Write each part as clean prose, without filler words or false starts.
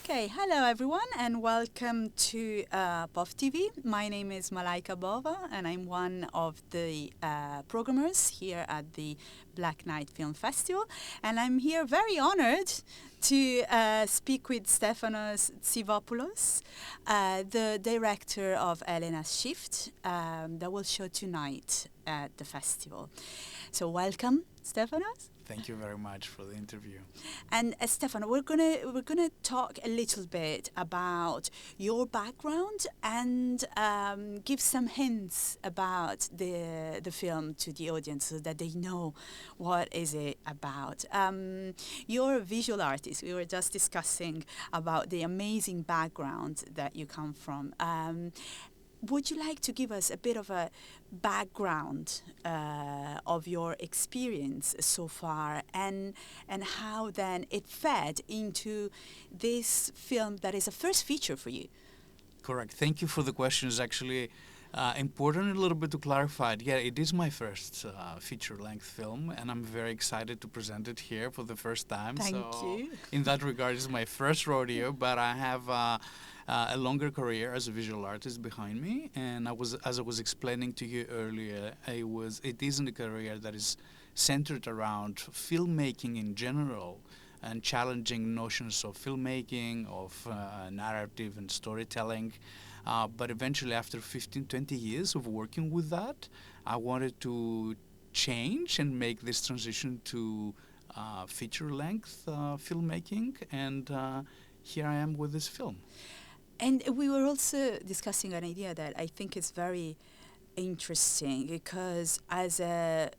Okay, hello everyone, and welcome to PÖFF TV. My name is Malaika Bova, and I'm one of the programmers here at the Black Night Film Festival. And I'm here very honored to speak with Stefanos Tsivopoulos, the director of Elena's Shift, that will show tonight at the festival. So welcome, Stefanos. Thank you very much for the interview. And Stefano, we're gonna talk a little bit about your background and give some hints about the film to the audience so that they know what is it about. You're a visual artist. We were just discussing about the amazing background that you come from. Would you like to give us a bit of a background of your experience so far and how then it fed into this film that is a first feature for you? Correct. Thank you for the question. It's actually important a little bit to clarify it. Yeah, it is my first feature-length film, and I'm very excited to present it here for the first time. Thank you. In that regard, it's my first rodeo, but I have a longer career as a visual artist behind me, and as I was explaining to you earlier, it isn't a career that is centered around filmmaking in general and challenging notions of filmmaking, of narrative and storytelling. But eventually, after 15, 20 years of working with that, I wanted to change and make this transition to feature-length filmmaking, and here I am with this film. And we were also discussing an idea that I think is very interesting because as a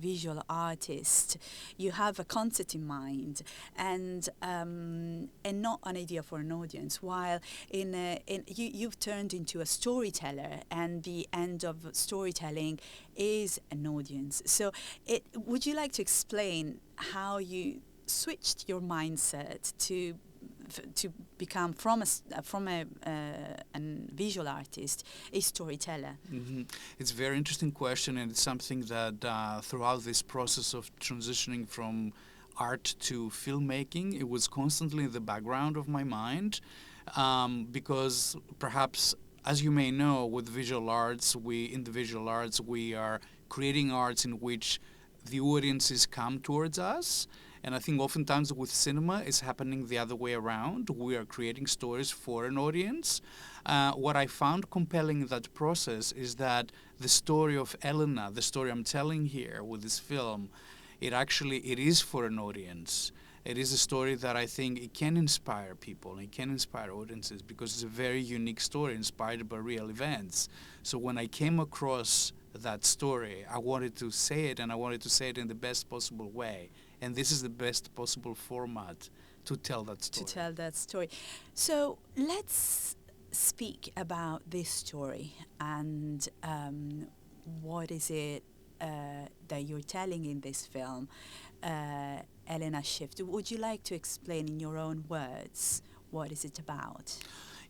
visual artist, you have a concept in mind and not an idea for an audience. While you've turned into a storyteller, and the end of storytelling is an audience. So, would you like to explain how you switched your mindset to become from a visual artist a storyteller? Mm-hmm. It's a very interesting question, and it's something that throughout this process of transitioning from art to filmmaking, it was constantly in the background of my mind, because perhaps, as you may know, with visual arts, in the visual arts we are creating arts in which the audiences come towards us. And I think oftentimes with cinema, it's happening the other way around. We are creating stories for an audience. What I found compelling in that process is that the story of Elena, the story I'm telling here with this film, it is for an audience. It is a story that I think it can inspire people, it can inspire audiences, because it's a very unique story inspired by real events. So when I came across that story, I wanted to say it, and I wanted to say it in the best possible way. And this is the best possible format to tell that story. So let's speak about this story and what is it that you're telling in this film, Elena's Shift. Would you like to explain in your own words what is it about?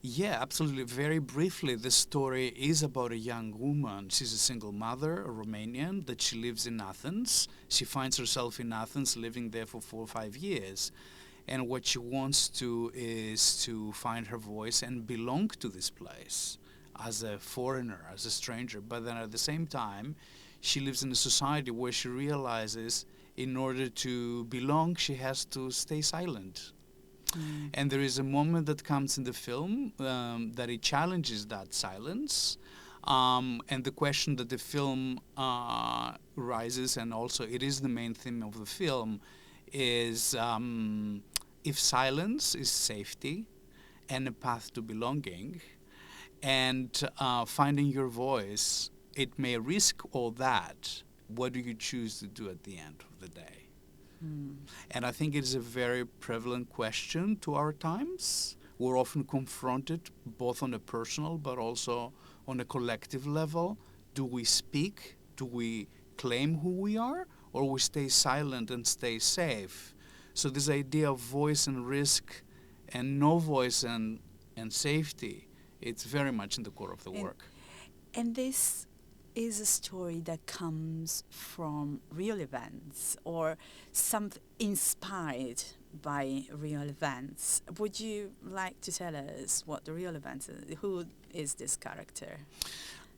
Yeah, absolutely. Very briefly, the story is about a young woman. She's a single mother, a Romanian, that she lives in Athens. She finds herself in Athens, living there for 4 or 5 years. And what she wants to is to find her voice and belong to this place as a foreigner, as a stranger. But then at the same time, she lives in a society where she realizes in order to belong, she has to stay silent. And there is a moment that comes in the film that it challenges that silence. And the question that the film rises, and also it is the main theme of the film, is if silence is safety and a path to belonging, and finding your voice, it may risk all that. What do you choose to do at the end of the day? And I think it is a very prevalent question to our times. We're often confronted both on a personal but also on a collective level. Do we speak? Do we claim who we are? Or we stay silent and stay safe? So this idea of voice and risk and no voice and safety, it's very much in the core of the work. And this is a story that comes from real events or something inspired by real events. Would you like to tell us what the real event is? Who is this character?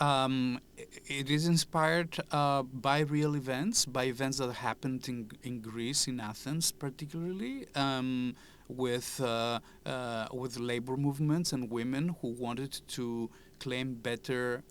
It is inspired by real events, by events that happened in Greece, in Athens particularly, with labor movements and women who wanted to claim better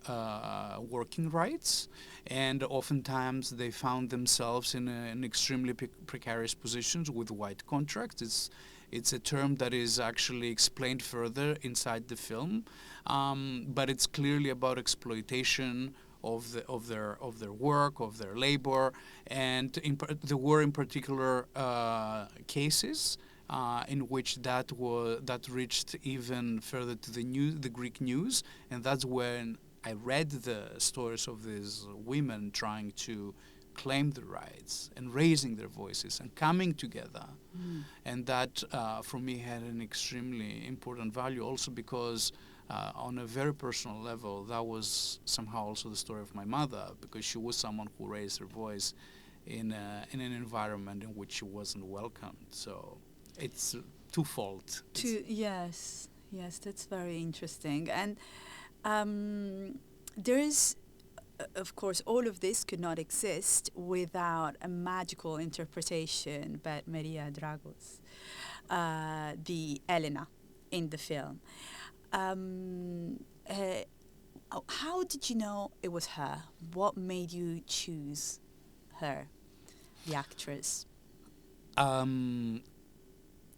working rights, and oftentimes they found themselves in extremely precarious positions with white contracts. It's a term that is actually explained further inside the film, but it's clearly about exploitation of their work, of their labor, and there were in particular cases in which that reached even further to the Greek news, and that's when I read the stories of these women trying to claim their rights and raising their voices and coming together. And that for me had an extremely important value also because on a very personal level that was somehow also the story of my mother, because she was someone who raised her voice in an environment in which she wasn't welcomed. So it's twofold. Yes, that's very interesting. And there is, of course, all of this could not exist without a magical interpretation by Maria Dragus, the Elena in the film. How did you know it was her? What made you choose her, the actress?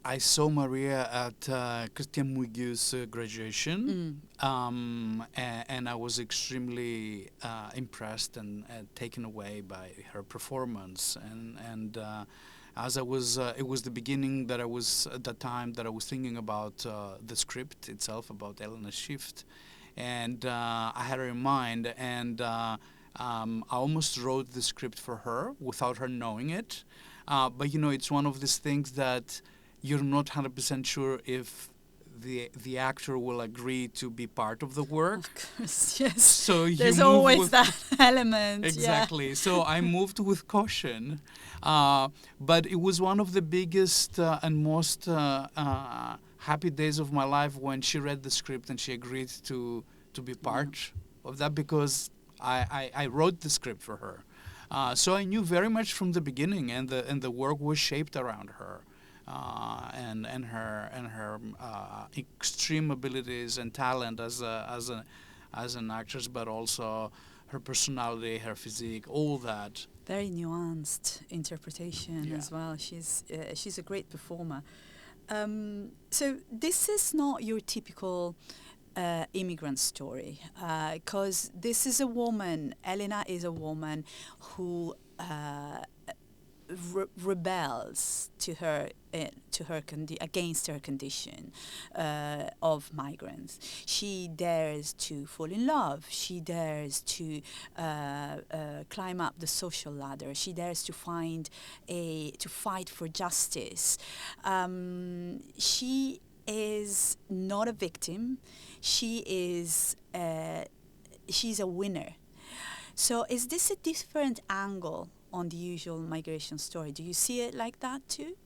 I saw Maria at Christian Muigu's graduation, and I was extremely impressed and taken away by her performance. And as I was, it was the beginning that I was at that time that I was thinking about the script itself, about Elena's shift, and I had her in mind, and I almost wrote the script for her without her knowing it. But you know, it's one of these things that you're not 100% sure if the actor will agree to be part of the work. Of course, yes. So there's always that element. Exactly. Yeah. So I moved with caution, but it was one of the biggest and most happy days of my life when she read the script and she agreed to be part of that, because I wrote the script for her. So I knew very much from the beginning, and the work was shaped around her. And her extreme abilities and talent as an actress, but also her personality, her physique, all that. Very nuanced interpretation as well. She's a great performer. So this is not your typical immigrant story, because this is a woman. Elena is a woman who rebels against her condition of migrants. She dares to fall in love. She dares to climb up the social ladder. She dares to fight for justice. She is not a victim. She's a winner. So is this a different angle on the usual migration story? Do you see it like that too?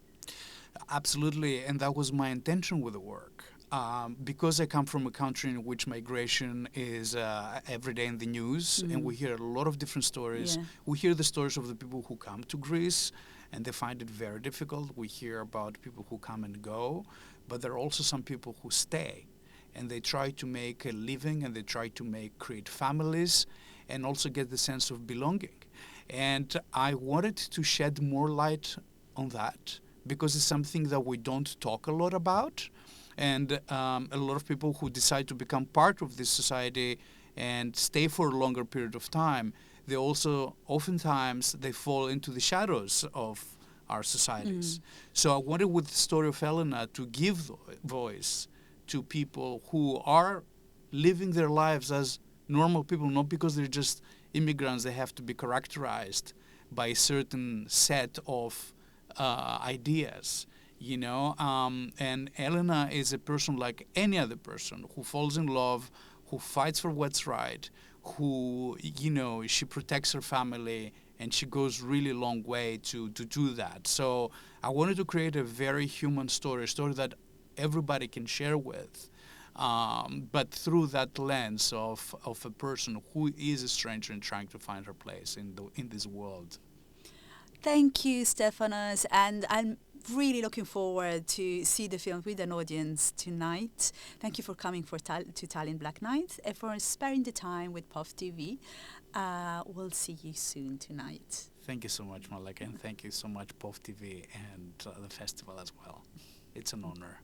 Absolutely, and that was my intention with the work. Because I come from a country in which migration is every day in the news, and we hear a lot of different stories. Yeah. We hear the stories of the people who come to Greece, and they find it very difficult. We hear about people who come and go, but there are also some people who stay, and they try to make a living, and they try to create families, and also get the sense of belonging. And I wanted to shed more light on that, because it's something that we don't talk a lot about. And a lot of people who decide to become part of this society and stay for a longer period of time, they also oftentimes they fall into the shadows of our societies. So I wanted with the story of Elena to give voice to people who are living their lives as normal people, not because they're just immigrants. They have to be characterized by a certain set of ideas, you know. And Elena is a person like any other person who falls in love, who fights for what's right, who, she protects her family, and she goes really long way to do that. So I wanted to create a very human story, a story that everybody can share with, but through that lens of a person who is a stranger and trying to find her place in this world. Thank you, Stefanos, and I'm really looking forward to see the film with an audience tonight. Thank you for coming to Tallinn Black Night and for sparing the time with PÖFF TV. We'll see you soon tonight. Thank you so much, Malaika, and thank you so much, PÖFF TV, and the festival as well. It's an honor.